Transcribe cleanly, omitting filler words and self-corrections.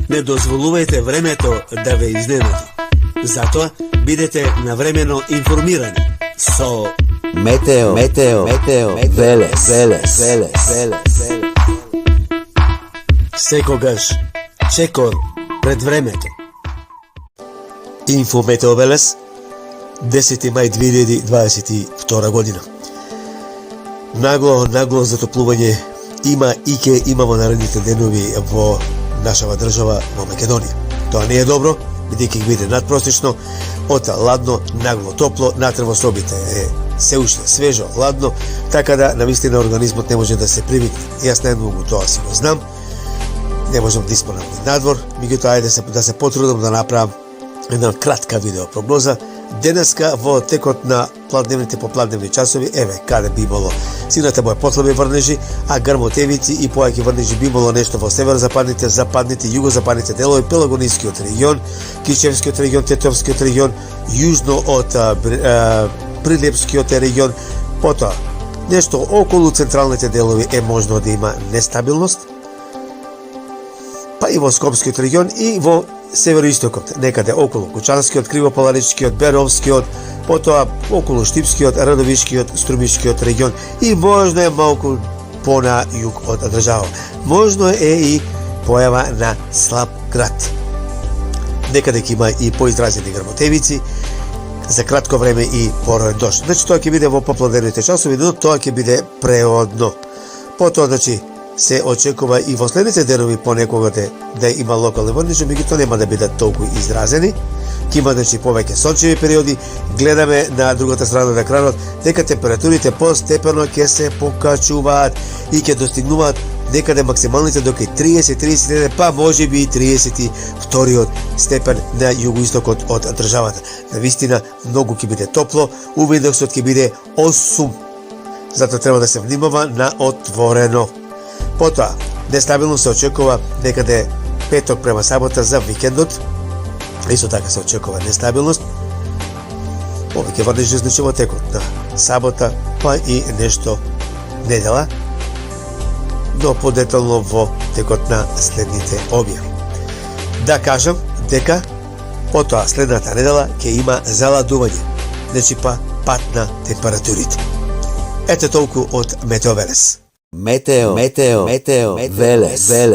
Не дозволувајте времето да ве изненади. Затоа бидете навремено информирани со Метео Велес. секогаш чекор пред времето. Инфо Метео Велес, 10. мај 2022 година. Нагло затоплување има и ќе има во наредните денови во нашава држава, во Македонија. Тоа не е добро, бидејќи биде надпросечно, од ладно, нагло топло, натре во собите е се уште свежо, ладно, така да навистина организмот не може да се привикне. Јас најмногу тоа си го знам, не можам да исполнам надвор, меѓутоа ајде да се потрудам да направам една кратка видеопрогноза. Денеска во текот на пладневните попладневни часови, еве каде би имало силната боја послаби врнежи, а грмотевици и појаки врнежи би имало нешто во северозападните, западните, југозападните делови, Пелагонискиот регион, Кишевскиот регион, Тетовскиот регион, јужно од Прилепскиот регион, потоа нешто околу централните делови е можно да има нестабилност, па и во Скопскиот регион и во североистокот, некаде околу Кучанскиот, Кривополаричкиот, Беровскиот, потоа околу Штипскиот, Радовишкиот, Струмишкиот регион и можно е малку пона југ од држава. Можно е и појава на слаб град. Некаде ќе има и поизразени грмотевици, за кратко време и пороен дожд. Значи тоа ќе биде во попладневните часови, но тоа ќе биде преодно. Потоа, значи, се очекува и во следните денови понекога да има локални врнежи, меѓутоа нема да бидат толку изразени. Ќе има, значи, повеќе сончеви периоди. Гледаме на другата страна на екранот дека температурите постепено ќе се покачуваат и ќе достигнуваат некаде максималните до 30-31, па можеби и 32 степен на југоистокот од државата. Навистина, многу ќе биде топло, UV индексот ќе биде 8. Затоа треба да се внимава на отворено. Потоа, нестабилно се очекува некаде петок према сабота за викендот. Исто така се очекува нестабилност. Повеќе врнежи значи во текот на сабота, па и нешто недела, но подетално во текот на следните објави. Да кажам дека потоа следната недела ќе има заладување, значи па пат на температурите. Ете толку од Метео Велес. Метео Велес.